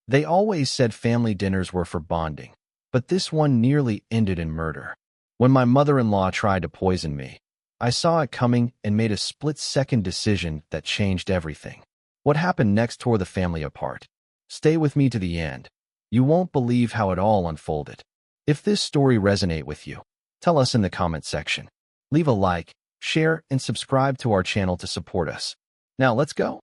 They always said family dinners were for bonding, but this one nearly ended in murder. When my mother-in-law tried to poison me, I saw it coming and made a split-second decision that changed everything. What happened next tore the family apart. Stay with me to the end. You won't believe how it all unfolded. If this story resonates with you, tell us in the comment section. Leave a like, share, and subscribe to our channel to support us. Now let's go.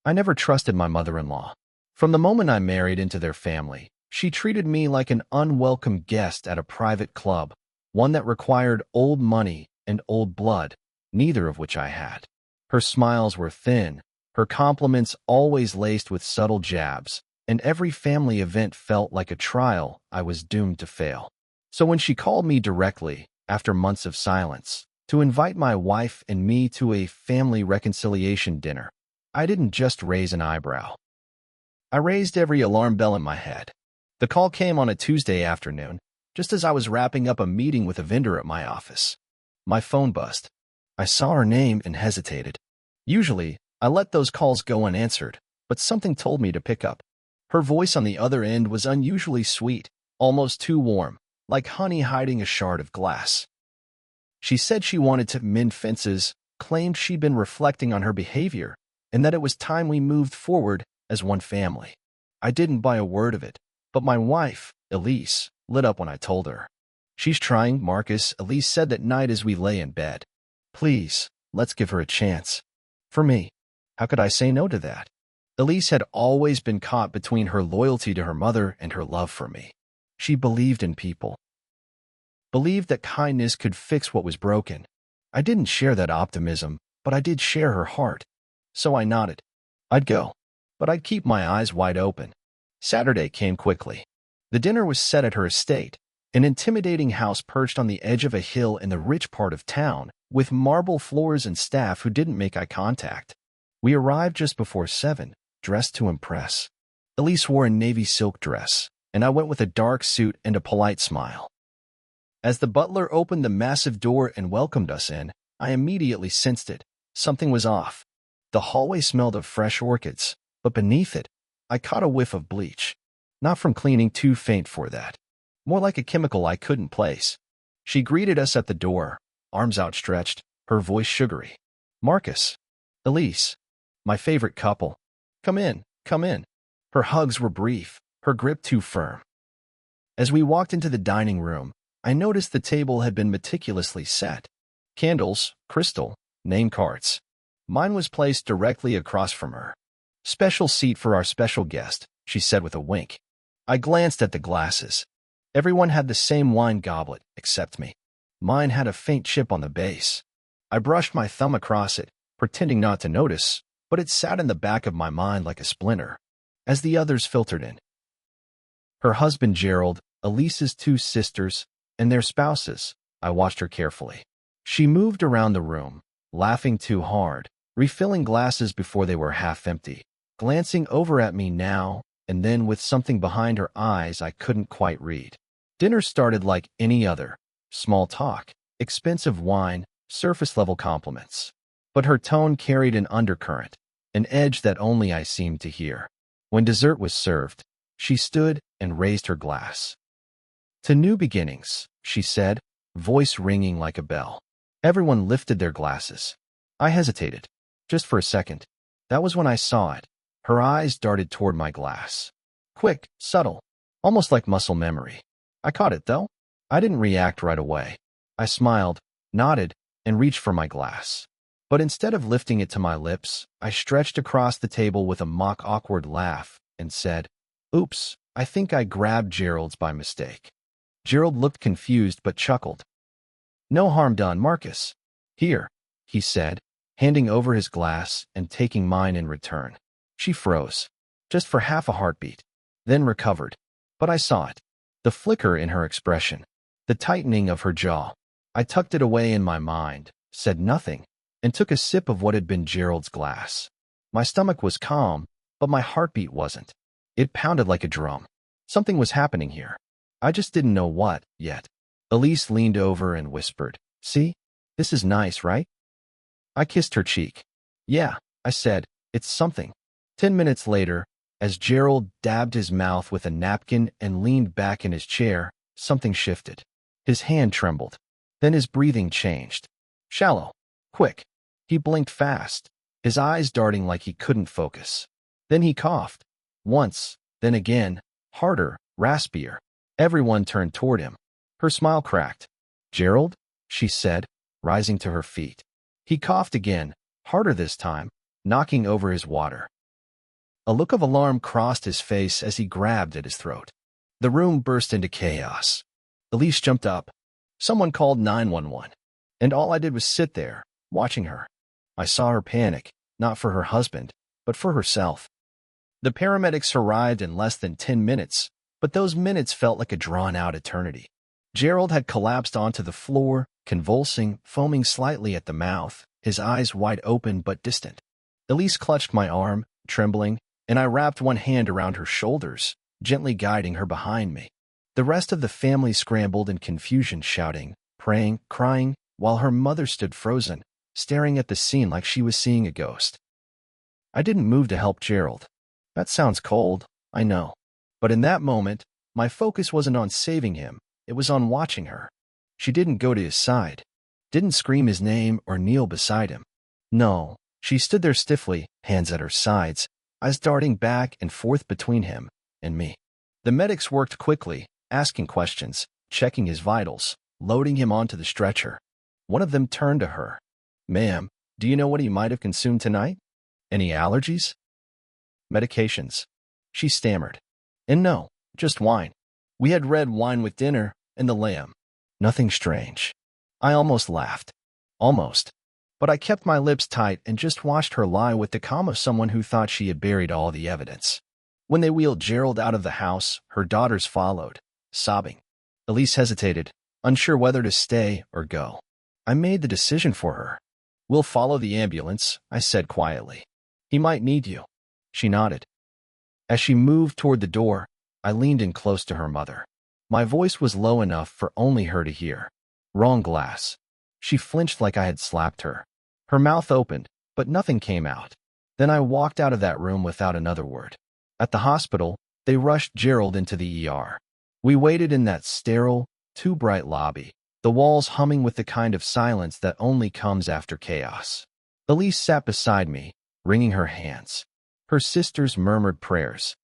I never trusted my mother-in-law. From the moment I married into their family, she treated me like an unwelcome guest at a private club, one that required old money and old blood, neither of which I had. Her smiles were thin, her compliments always laced with subtle jabs, and every family event felt like a trial I was doomed to fail. So when she called me directly, after months of silence, to invite my wife and me to a family reconciliation dinner, I didn't just raise an eyebrow. I raised every alarm bell in my head. The call came on a Tuesday afternoon, just as I was wrapping up a meeting with a vendor at my office. My phone buzzed. I saw her name and hesitated. Usually, I let those calls go unanswered, but something told me to pick up. Her voice on the other end was unusually sweet, almost too warm, like honey hiding a shard of glass. She said she wanted to mend fences, claimed she'd been reflecting on her behavior, and that it was time we moved forward as one family. I didn't buy a word of it, but my wife, Elise, lit up when I told her. She's trying, Marcus, Elise said that night as we lay in bed. Please, let's give her a chance. For me, how could I say no to that? Elise had always been caught between her loyalty to her mother and her love for me. She believed in people. Believed that kindness could fix what was broken. I didn't share that optimism, but I did share her heart. So I nodded. I'd go, but I'd keep my eyes wide open. Saturday came quickly. The dinner was set at her estate, an intimidating house perched on the edge of a hill in the rich part of town, with marble floors and staff who didn't make eye contact. We arrived just before 7, dressed to impress. Elise wore a navy silk dress, and I went with a dark suit and a polite smile. As the butler opened the massive door and welcomed us in, I immediately sensed it. Something was off. The hallway smelled of fresh orchids, but beneath it, I caught a whiff of bleach. Not from cleaning, too faint for that. More like a chemical I couldn't place. She greeted us at the door, arms outstretched, her voice sugary. Marcus. Elise. My favorite couple. Come in, come in. Her hugs were brief, her grip too firm. As we walked into the dining room, I noticed the table had been meticulously set. Candles, crystal, name cards. Mine was placed directly across from her. Special seat for our special guest, she said with a wink. I glanced at the glasses. Everyone had the same wine goblet, except me. Mine had a faint chip on the base. I brushed my thumb across it, pretending not to notice, but it sat in the back of my mind like a splinter, as the others filtered in. Her husband Gerald, Elise's 2 sisters, and their spouses. I watched her carefully. She moved around the room, laughing too hard, refilling glasses before they were half empty, glancing over at me now and then with something behind her eyes I couldn't quite read. Dinner started like any other. Small talk, expensive wine, surface-level compliments. But her tone carried an undercurrent, an edge that only I seemed to hear. When dessert was served, she stood and raised her glass. To new beginnings, she said, voice ringing like a bell. Everyone lifted their glasses. I hesitated. Just for a second. That was when I saw it. Her eyes darted toward my glass. Quick, subtle, almost like muscle memory. I caught it, though. I didn't react right away. I smiled, nodded, and reached for my glass. But instead of lifting it to my lips, I stretched across the table with a mock awkward laugh and said, Oops, I think I grabbed Gerald's by mistake. Gerald looked confused but chuckled. No harm done, Marcus. Here, he said, handing over his glass and taking mine in return. She froze, just for half a heartbeat, then recovered. But I saw it, the flicker in her expression, the tightening of her jaw. I tucked it away in my mind, said nothing, and took a sip of what had been Gerald's glass. My stomach was calm, but my heartbeat wasn't. It pounded like a drum. Something was happening here. I just didn't know what, yet. Elise leaned over and whispered, See? This is nice, right? I kissed her cheek. Yeah, I said, it's something. 10 minutes later, As Gerald dabbed his mouth with a napkin and leaned back in his chair, something shifted. His hand trembled. Then his breathing changed. Shallow. Quick. He blinked fast, his eyes darting like he couldn't focus. Then he coughed. Once, then again, harder, raspier. Everyone turned toward him. Her smile cracked. Gerald? She said, rising to her feet. He coughed again, harder this time, knocking over his water. A look of alarm crossed his face as he grabbed at his throat. The room burst into chaos. Elise jumped up. Someone called 911, and all I did was sit there, watching her. I saw her panic, not for her husband, but for herself. The paramedics arrived in less than 10 minutes, but those minutes felt like a drawn-out eternity. Gerald had collapsed onto the floor, convulsing, foaming slightly at the mouth, his eyes wide open but distant. Elise clutched my arm, trembling, and I wrapped one hand around her shoulders, gently guiding her behind me. The rest of the family scrambled in confusion, shouting, praying, crying, while her mother stood frozen, staring at the scene like she was seeing a ghost. I didn't move to help Gerald. That sounds cold, I know. But in that moment, my focus wasn't on saving him, it was on watching her. She didn't go to his side, didn't scream his name or kneel beside him. No, she stood there stiffly, hands at her sides, eyes darting back and forth between him and me. The medics worked quickly, asking questions, checking his vitals, loading him onto the stretcher. One of them turned to her. Ma'am, do you know what he might have consumed tonight? Any allergies? Medications. She stammered. And no, just wine. We had red wine with dinner and the lamb. Nothing strange. I almost laughed. Almost. But I kept my lips tight and just watched her lie with the calm of someone who thought she had buried all the evidence. When they wheeled Gerald out of the house, her daughters followed, sobbing. Elise hesitated, unsure whether to stay or go. I made the decision for her. We'll follow the ambulance, I said quietly. He might need you. She nodded. As she moved toward the door, I leaned in close to her mother. My voice was low enough for only her to hear. Wrong glass. She flinched like I had slapped her. Her mouth opened, but nothing came out. Then I walked out of that room without another word. At the hospital, they rushed Gerald into the ER. We waited in that sterile, too bright lobby, the walls humming with the kind of silence that only comes after chaos. Elise sat beside me, wringing her hands. Her sisters murmured prayers.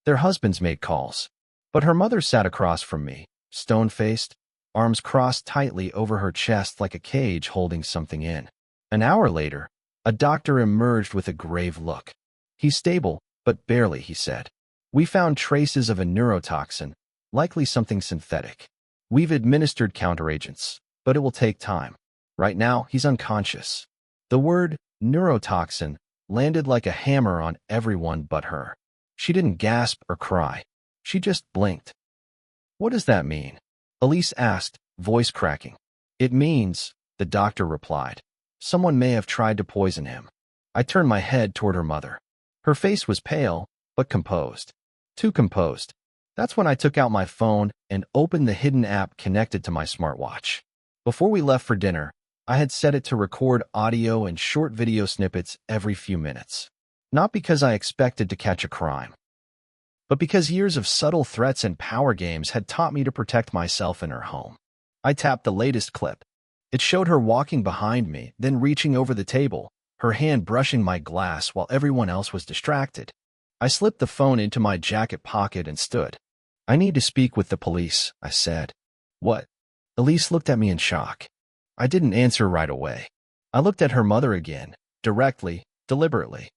Their husbands made calls. But her mother sat across from me, stone-faced, arms crossed tightly over her chest like a cage holding something in. An hour later, a doctor emerged with a grave look. He's stable, but barely, he said. We found traces of a neurotoxin, likely something synthetic. We've administered counteragents, but it will take time. Right now, he's unconscious. The word neurotoxin landed like a hammer on everyone but her. She didn't gasp or cry. She just blinked. What does that mean? Elise asked, voice cracking. It means, the doctor replied, someone may have tried to poison him. I turned my head toward her mother. Her face was pale, but composed. Too composed. That's when I took out my phone and opened the hidden app connected to my smartwatch. Before we left for dinner, I had set it to record audio and short video snippets every few minutes. Not because I expected to catch a crime, but because years of subtle threats and power games had taught me to protect myself in her home. I tapped the latest clip. It showed her walking behind me, then reaching over the table, her hand brushing my glass while everyone else was distracted. I slipped the phone into my jacket pocket and stood. I need to speak with the police, I said. What? Elise looked at me in shock. I didn't answer right away. I looked at her mother again, directly, deliberately,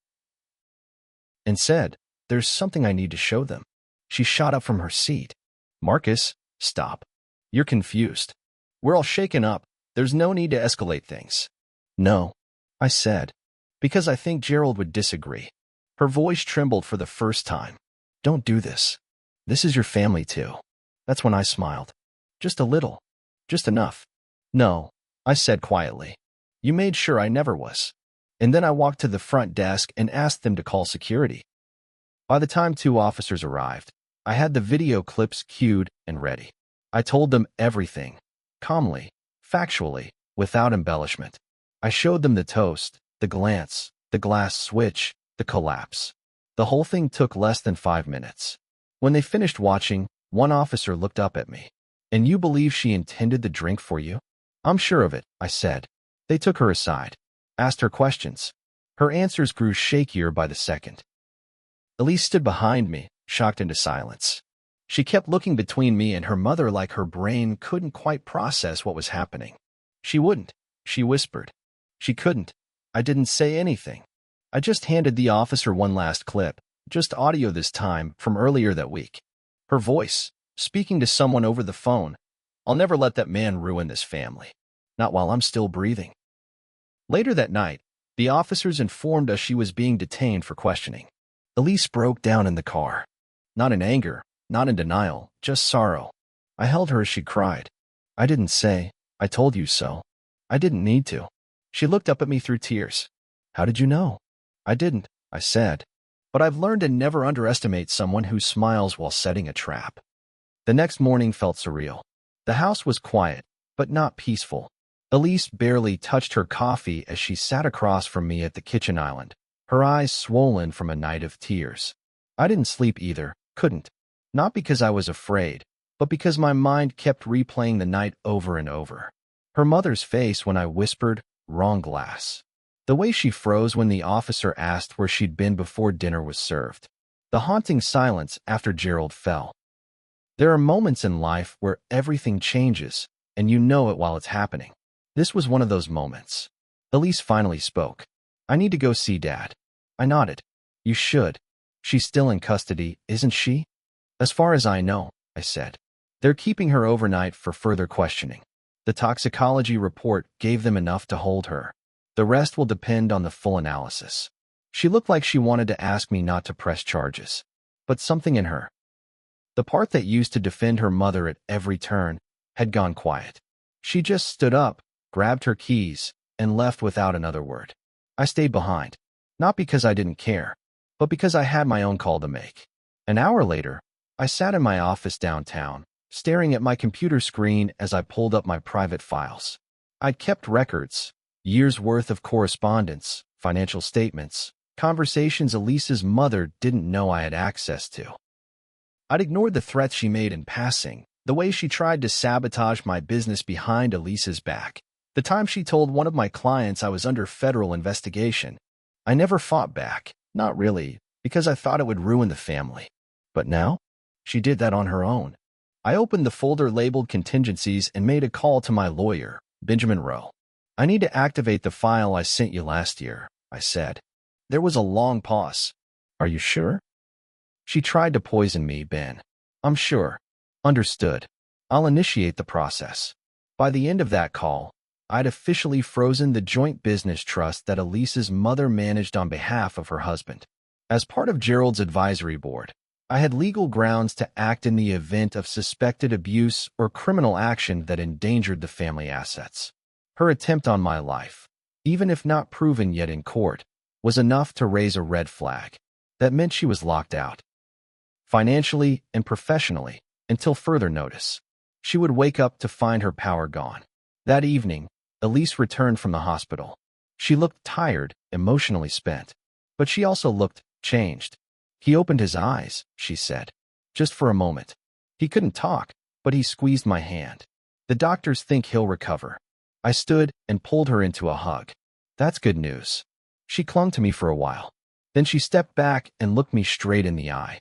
and said, there's something I need to show them. She shot up from her seat. Marcus, stop. You're confused. We're all shaken up. There's no need to escalate things. No, I said, because I think Gerald would disagree. Her voice trembled for the first time. Don't do this. This is your family too. That's when I smiled. Just a little. Just enough. No, I said quietly. You made sure I never was. And then I walked to the front desk and asked them to call security. By the time 2 officers arrived, I had the video clips queued and ready. I told them everything, calmly, factually, without embellishment. I showed them the toast, the glance, the glass switch, the collapse. The whole thing took less than 5 minutes. When they finished watching, one officer looked up at me. "And you believe she intended the drink for you?" "I'm sure of it," I said. They took her aside, asked her questions. Her answers grew shakier by the second. Elise stood behind me, shocked into silence. She kept looking between me and her mother like her brain couldn't quite process what was happening. "She wouldn't," she whispered. "She couldn't." I didn't say anything. I just handed the officer one last clip, just audio this time, from earlier that week. Her voice, speaking to someone over the phone. "I'll never let that man ruin this family. Not while I'm still breathing." Later that night, the officers informed us she was being detained for questioning. Elise broke down in the car. Not in anger, not in denial, just sorrow. I held her as she cried. "I didn't say, I told you so. I didn't need to." She looked up at me through tears. "How did you know?" "I didn't," I said. But I've learned to never underestimate someone who smiles while setting a trap. The next morning felt surreal. The house was quiet, but not peaceful. Elise barely touched her coffee as she sat across from me at the kitchen island, her eyes swollen from a night of tears. I didn't sleep either, couldn't. Not because I was afraid, but because my mind kept replaying the night over and over. Her mother's face when I whispered, "Wrong glass." The way she froze when the officer asked where she'd been before dinner was served. The haunting silence after Gerald fell. There are moments in life where everything changes, and you know it while it's happening. This was one of those moments. Elise finally spoke. "I need to go see Dad." I nodded. "You should. She's still in custody, isn't she?" "As far as I know," I said. "They're keeping her overnight for further questioning. The toxicology report gave them enough to hold her. The rest will depend on the full analysis." She looked like she wanted to ask me not to press charges. But something in her, the part that used to defend her mother at every turn, had gone quiet. She just stood up, grabbed her keys, and left without another word. I stayed behind, not because I didn't care, but because I had my own call to make. An hour later, I sat in my office downtown, staring at my computer screen as I pulled up my private files. I'd kept records, years' worth of correspondence, financial statements, conversations Elise's mother didn't know I had access to. I'd ignored the threats she made in passing, the way she tried to sabotage my business behind Elise's back, the time she told one of my clients I was under federal investigation. I never fought back, not really, because I thought it would ruin the family. But now, she did that on her own. I opened the folder labeled contingencies and made a call to my lawyer, Benjamin Rowe. "I need to activate the file I sent you last year," I said. There was a long pause. "Are you sure?" "She tried to poison me, Ben." "I'm sure." "Understood. I'll initiate the process." By the end of that call, I'd officially frozen the joint business trust that Elise's mother managed on behalf of her husband. As part of Gerald's advisory board, I had legal grounds to act in the event of suspected abuse or criminal action that endangered the family assets. Her attempt on my life, even if not proven yet in court, was enough to raise a red flag. That meant she was locked out, financially and professionally, until further notice. She would wake up to find her power gone. That evening, Elise returned from the hospital. She looked tired, emotionally spent. But she also looked changed. "He opened his eyes," she said. "Just for a moment. He couldn't talk, but he squeezed my hand. The doctors think he'll recover." I stood and pulled her into a hug. "That's good news." She clung to me for a while. Then she stepped back and looked me straight in the eye.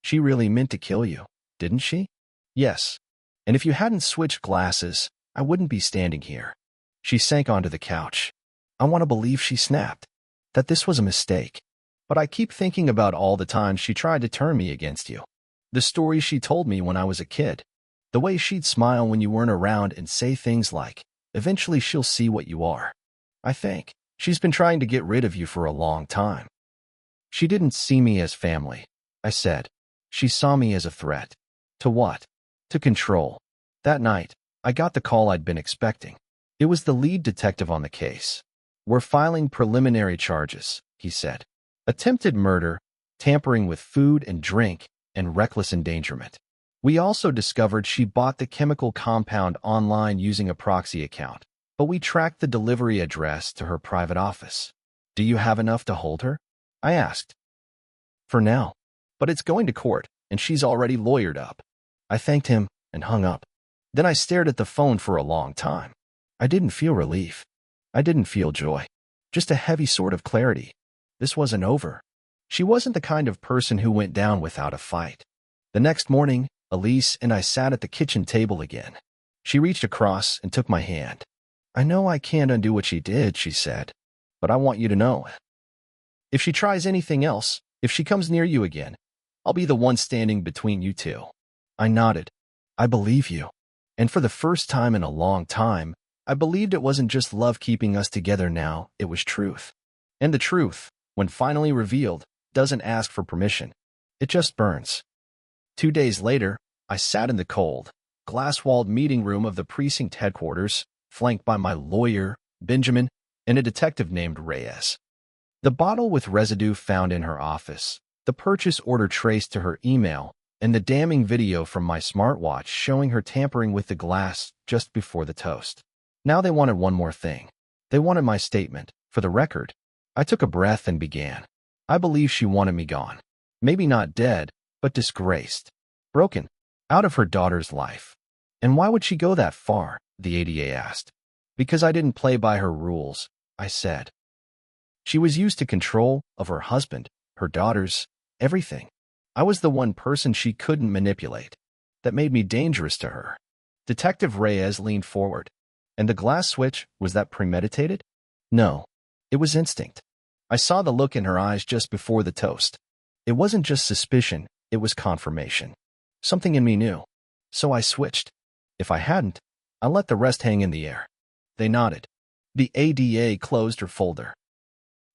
"She really meant to kill you, didn't she?" "Yes. And if you hadn't switched glasses, I wouldn't be standing here." She sank onto the couch. "I want to believe she snapped, that this was a mistake. But I keep thinking about all the times she tried to turn me against you. The stories she told me when I was a kid. The way she'd smile when you weren't around and say things like, 'Eventually she'll see what you are.' I think she's been trying to get rid of you for a long time." "She didn't see me as family," I said. "She saw me as a threat." "To what?" "To control." That night, I got the call I'd been expecting. It was the lead detective on the case. "We're filing preliminary charges," he said. "Attempted murder, tampering with food and drink, and reckless endangerment. We also discovered she bought the chemical compound online using a proxy account, but we tracked the delivery address to her private office." "Do you have enough to hold her?" I asked. For now. But it's going to court, and she's already lawyered up. I thanked him and hung up. Then I stared at the phone for a long time. I didn't feel relief. I didn't feel joy. Just a heavy sort of clarity. This wasn't over. She wasn't the kind of person who went down without a fight. The next morning, Elise and I sat at the kitchen table again. She reached across and took my hand. I know I can't undo what she did, she said, but I want you to know. If she tries anything else, if she comes near you again, I'll be the one standing between you two. I nodded. I believe you. And for the first time in a long time, I believed it wasn't just love keeping us together now, it was truth. And the truth, when finally revealed, doesn't ask for permission. It just burns. 2 days later, I sat in the cold, glass-walled meeting room of the precinct headquarters, flanked by my lawyer, Benjamin, and a detective named Reyes. The bottle with residue found in her office, the purchase order traced to her email, and the damning video from my smartwatch showing her tampering with the glass just before the toast. Now they wanted one more thing. They wanted my statement, for the record. I took a breath and began. I believe she wanted me gone. Maybe not dead, but disgraced. Broken. Out of her daughter's life. And why would she go that far? The ADA asked. Because I didn't play by her rules, I said. She was used to control of her husband, her daughters, everything. I was the one person she couldn't manipulate. That made me dangerous to her. Detective Reyes leaned forward. And the glass switch, was that premeditated? No. It was instinct. I saw the look in her eyes just before the toast. It wasn't just suspicion, it was confirmation. Something in me knew. So I switched. If I hadn't, I let the rest hang in the air. They nodded. The ADA closed her folder.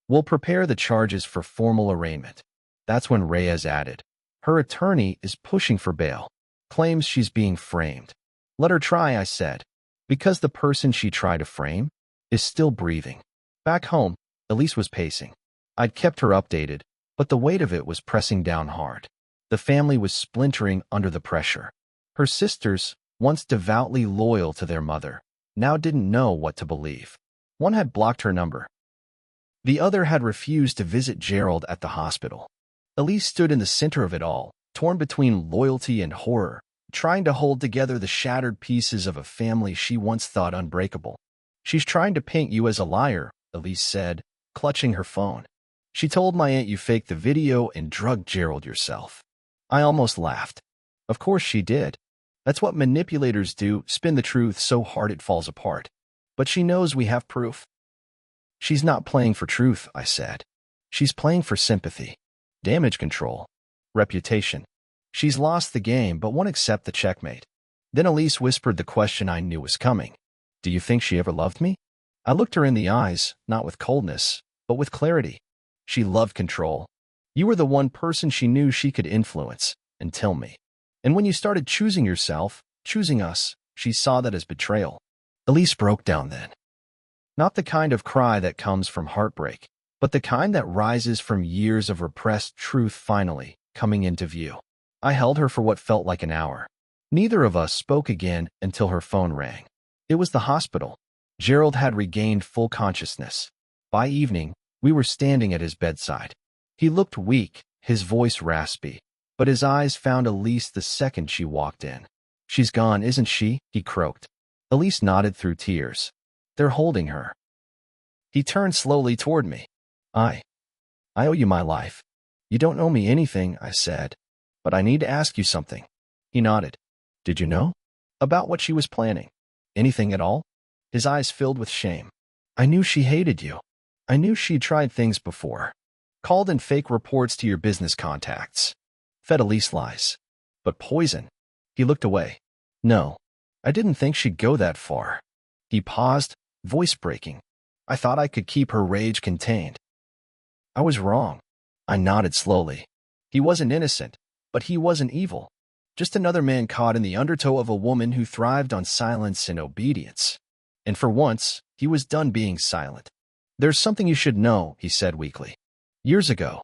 We'll prepare the charges for formal arraignment. That's when Reyes added. Her attorney is pushing for bail. Claims she's being framed. Let her try, I said. Because the person she tried to frame is still breathing. Back home, Elise was pacing. I'd kept her updated, but the weight of it was pressing down hard. The family was splintering under the pressure. Her sisters, once devoutly loyal to their mother, now didn't know what to believe. One had blocked her number. The other had refused to visit Gerald at the hospital. Elise stood in the center of it all, torn between loyalty and horror, trying to hold together the shattered pieces of a family she once thought unbreakable. She's trying to paint you as a liar, Elise said, clutching her phone. She told my aunt you faked the video and drugged Gerald yourself. I almost laughed. Of course she did. That's what manipulators do, spin the truth so hard it falls apart. But she knows we have proof. She's not playing for truth, I said. She's playing for sympathy, damage control, reputation. She's lost the game but won't accept the checkmate. Then Elise whispered the question I knew was coming. Do you think she ever loved me? I looked her in the eyes, not with coldness, but with clarity. She loved control. You were the one person she knew she could influence, until me. And when you started choosing yourself, choosing us, she saw that as betrayal. Elise broke down then. Not the kind of cry that comes from heartbreak, but the kind that rises from years of repressed truth finally coming into view. I held her for what felt like an hour. Neither of us spoke again until her phone rang. It was the hospital. Gerald had regained full consciousness. By evening, we were standing at his bedside. He looked weak, his voice raspy, but his eyes found Elise the second she walked in. She's gone, isn't she? He croaked. Elise nodded through tears. They're holding her. He turned slowly toward me. I owe you my life. You don't owe me anything, I said, but I need to ask you something. He nodded. Did you know? About what she was planning. Anything at all? His eyes filled with shame. I knew she hated you. I knew she'd tried things before. Called in fake reports to your business contacts. Fed Elise lies. But poison. He looked away. No, I didn't think she'd go that far. He paused, voice breaking. I thought I could keep her rage contained. I was wrong. I nodded slowly. He wasn't innocent, but he wasn't evil. Just another man caught in the undertow of a woman who thrived on silence and obedience. And for once, he was done being silent. There's something you should know, he said weakly. Years ago,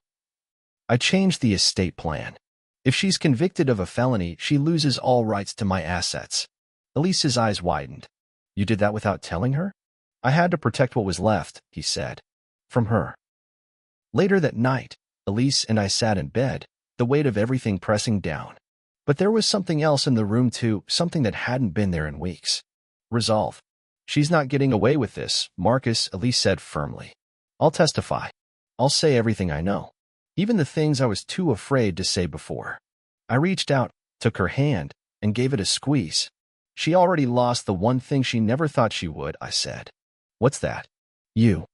I changed the estate plan. If she's convicted of a felony, she loses all rights to my assets. Elise's eyes widened. You did that without telling her? I had to protect what was left, he said. From her. Later that night, Elise and I sat in bed, the weight of everything pressing down. But there was something else in the room too, something that hadn't been there in weeks. Resolve. She's not getting away with this, Marcus, Elise said firmly. I'll testify. I'll say everything I know. Even the things I was too afraid to say before. I reached out, took her hand, and gave it a squeeze. She already lost the one thing she never thought she would, I said. What's that? You.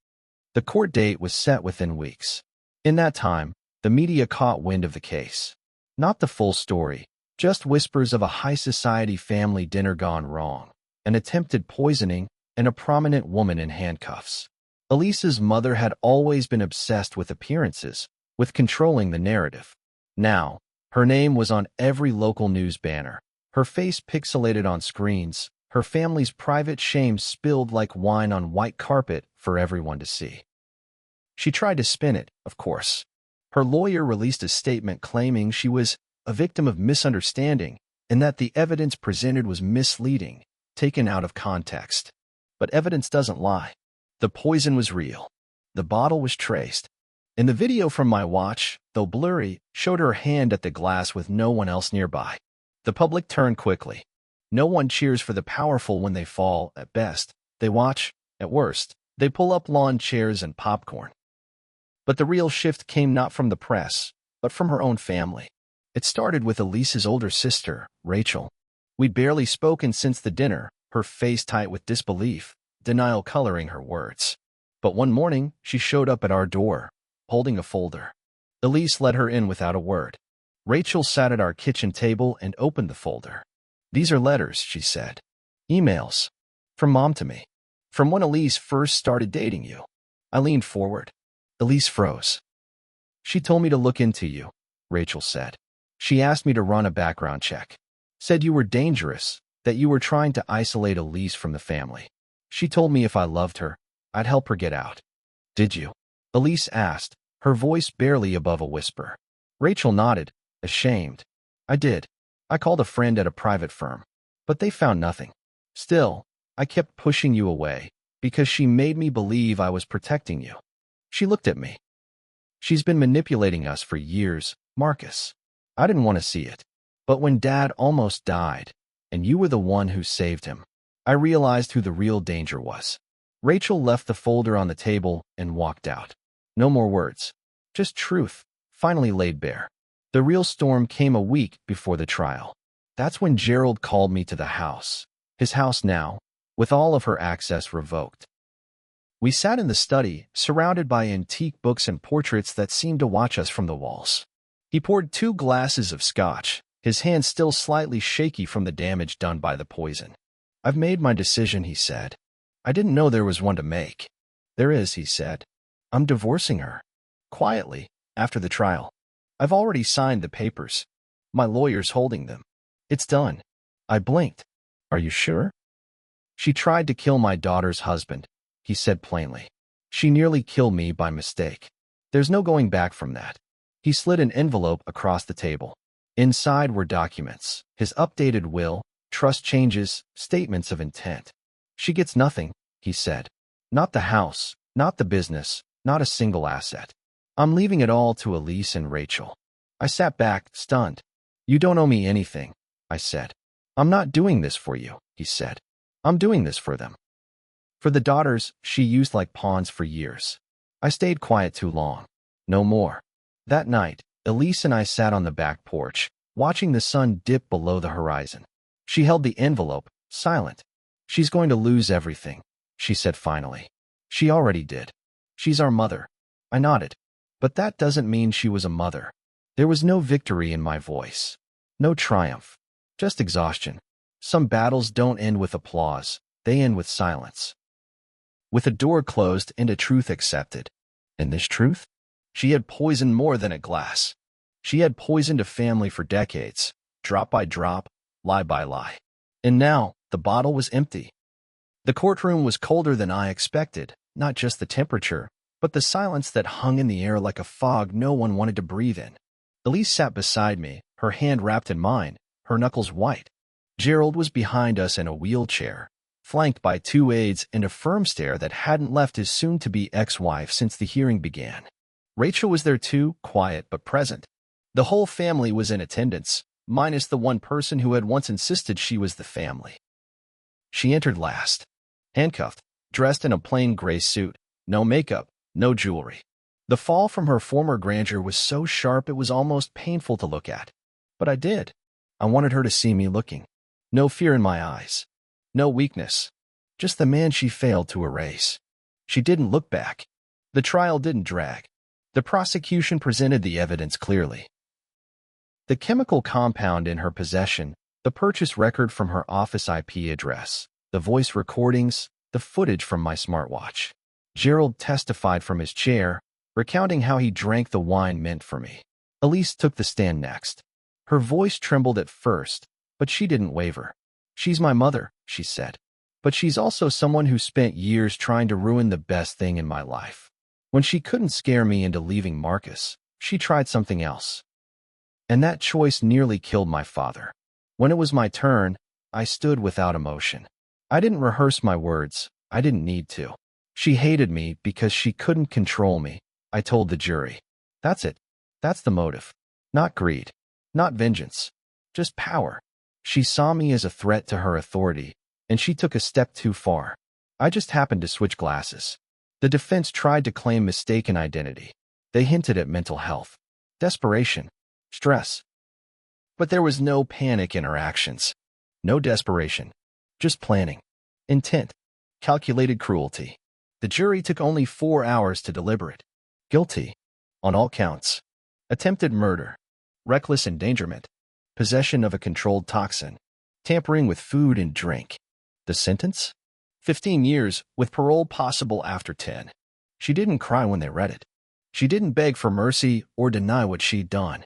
The court date was set within weeks. In that time, the media caught wind of the case. Not the full story, just whispers of a high society family dinner gone wrong, an attempted poisoning, and a prominent woman in handcuffs. Elise's mother had always been obsessed with appearances, with controlling the narrative. Now, her name was on every local news banner, her face pixelated on screens, her family's private shame spilled like wine on white carpet for everyone to see. She tried to spin it, of course. Her lawyer released a statement claiming she was a victim of misunderstanding and that the evidence presented was misleading, taken out of context. But evidence doesn't lie. The poison was real. The bottle was traced. And the video from my watch, though blurry, showed her hand at the glass with no one else nearby. The public turned quickly. No one cheers for the powerful when they fall, at best. They watch, at worst. They pull up lawn chairs and popcorn. But the real shift came not from the press, but from her own family. It started with Elise's older sister, Rachel. We'd barely spoken since the dinner, her face tight with disbelief, denial coloring her words. But one morning, she showed up at our door, holding a folder. Elise let her in without a word. Rachel sat at our kitchen table and opened the folder. These are letters, she said. Emails. From Mom to me. From when Elise first started dating you. I leaned forward. Elise froze. She told me to look into you, Rachel said. She asked me to run a background check. Said you were dangerous, that you were trying to isolate Elise from the family. She told me if I loved her, I'd help her get out. Did you? Elise asked, her voice barely above a whisper. Rachel nodded, ashamed. I did. I called a friend at a private firm, but they found nothing. Still, I kept pushing you away because she made me believe I was protecting you. She looked at me. She's been manipulating us for years, Marcus. I didn't want to see it. But when Dad almost died, and you were the one who saved him, I realized who the real danger was. Rachel left the folder on the table and walked out. No more words. Just truth, finally laid bare. The real storm came a week before the trial. That's when Gerald called me to the house. His house now, with all of her access revoked. We sat in the study, surrounded by antique books and portraits that seemed to watch us from the walls. He poured 2 glasses of scotch, his hand still slightly shaky from the damage done by the poison. I've made my decision, he said. I didn't know there was one to make. There is, he said. I'm divorcing her. Quietly, after the trial. I've already signed the papers. My lawyer's holding them. It's done. I blinked. Are you sure? She tried to kill my daughter's husband, he said plainly. She nearly killed me by mistake. There's no going back from that. He slid an envelope across the table. Inside were documents, his updated will, trust changes, statements of intent. She gets nothing, he said. Not the house, not the business, not a single asset. I'm leaving it all to Elise and Rachel. I sat back, stunned. You don't owe me anything, I said. I'm not doing this for you, he said. I'm doing this for them. For the daughters she used like pawns for years. I stayed quiet too long. No more. That night, Elise and I sat on the back porch, watching the sun dip below the horizon. She held the envelope, silent. She's going to lose everything, she said finally. She already did. She's our mother. I nodded. But that doesn't mean she was a mother. There was no victory in my voice. No triumph. Just exhaustion. Some battles don't end with applause. They end with silence. With a door closed and a truth accepted. And this truth? She had poisoned more than a glass. She had poisoned a family for decades, drop by drop, lie by lie. And now, the bottle was empty. The courtroom was colder than I expected, not just the temperature, but the silence that hung in the air like a fog no one wanted to breathe in. Elise sat beside me, her hand wrapped in mine, her knuckles white. Gerald was behind us in a wheelchair, flanked by 2 aides and a firm stare that hadn't left his soon-to-be ex-wife since the hearing began. Rachel was there too, quiet but present. The whole family was in attendance, minus the one person who had once insisted she was the family. She entered last, handcuffed, dressed in a plain gray suit, no makeup, no jewelry. The fall from her former grandeur was so sharp it was almost painful to look at. But I did. I wanted her to see me looking. No fear in my eyes. No weakness. Just the man she failed to erase. She didn't look back. The trial didn't drag. The prosecution presented the evidence clearly. The chemical compound in her possession, the purchase record from her office IP address, the voice recordings, the footage from my smartwatch. Gerald testified from his chair, recounting how he drank the wine meant for me. Elise took the stand next. Her voice trembled at first, but she didn't waver. "She's my mother," she said. "But she's also someone who spent years trying to ruin the best thing in my life. When she couldn't scare me into leaving Marcus, she tried something else. And that choice nearly killed my father. When it was my turn, I stood without emotion. I didn't rehearse my words. I didn't need to. She hated me because she couldn't control me, I told the jury. That's it. That's the motive. Not greed. Not vengeance. Just power. She saw me as a threat to her authority, and she took a step too far. I just happened to switch glasses. The defense tried to claim mistaken identity. They hinted at mental health, desperation, stress. But there was no panic in her actions. No desperation. Just planning. Intent. Calculated cruelty. The jury took only 4 hours to deliberate. Guilty. On all counts. Attempted murder. Reckless endangerment. Possession of a controlled toxin. Tampering with food and drink. The sentence? 15 years, with parole possible after 10. She didn't cry when they read it. She didn't beg for mercy or deny what she'd done.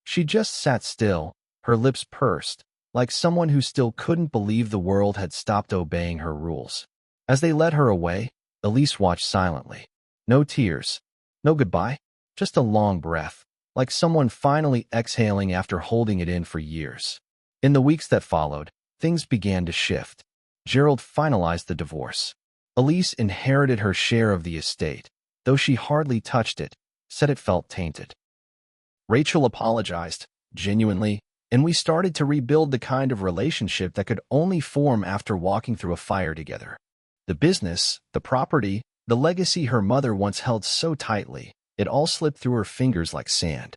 She just sat still, her lips pursed, like someone who still couldn't believe the world had stopped obeying her rules. As they led her away, Elise watched silently. No tears. No goodbye. Just a long breath, like someone finally exhaling after holding it in for years. In the weeks that followed, things began to shift. Gerald finalized the divorce. Elise inherited her share of the estate, though she hardly touched it, said it felt tainted. Rachel apologized, genuinely, and we started to rebuild the kind of relationship that could only form after walking through a fire together. The business, the property, the legacy her mother once held so tightly, it all slipped through her fingers like sand.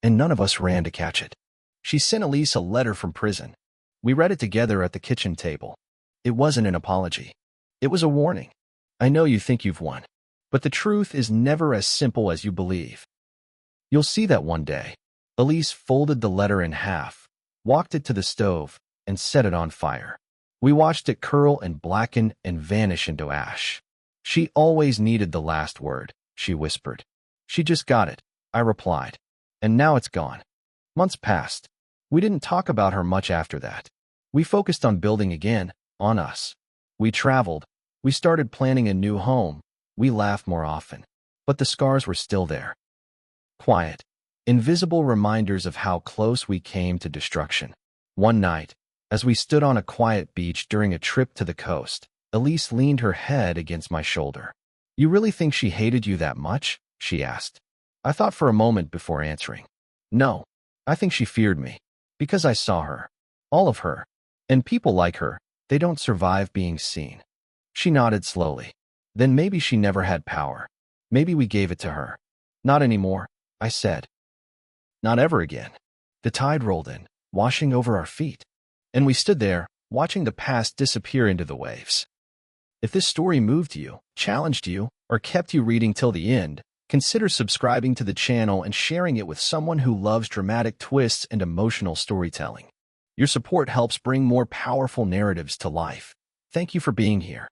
And none of us ran to catch it. She sent Elise a letter from prison. We read it together at the kitchen table. It wasn't an apology. It was a warning. I know you think you've won, but the truth is never as simple as you believe. You'll see that one day. Elise folded the letter in half, walked it to the stove, and set it on fire. We watched it curl and blacken and vanish into ash. She always needed the last word, she whispered. She just got it, I replied. And now it's gone. Months passed. We didn't talk about her much after that. We focused on building again, on us. We traveled. We started planning a new home. We laughed more often. But the scars were still there. Quiet. Invisible reminders of how close we came to destruction. One night, as we stood on a quiet beach during a trip to the coast, Elise leaned her head against my shoulder. You really think she hated you that much? She asked. I thought for a moment before answering. No, I think she feared me. Because I saw her. All of her. And people like her, they don't survive being seen. She nodded slowly. Then maybe she never had power. Maybe we gave it to her. Not anymore, I said. Not ever again. The tide rolled in, washing over our feet. And we stood there, watching the past disappear into the waves. If this story moved you, challenged you, or kept you reading till the end, consider subscribing to the channel and sharing it with someone who loves dramatic twists and emotional storytelling. Your support helps bring more powerful narratives to life. Thank you for being here.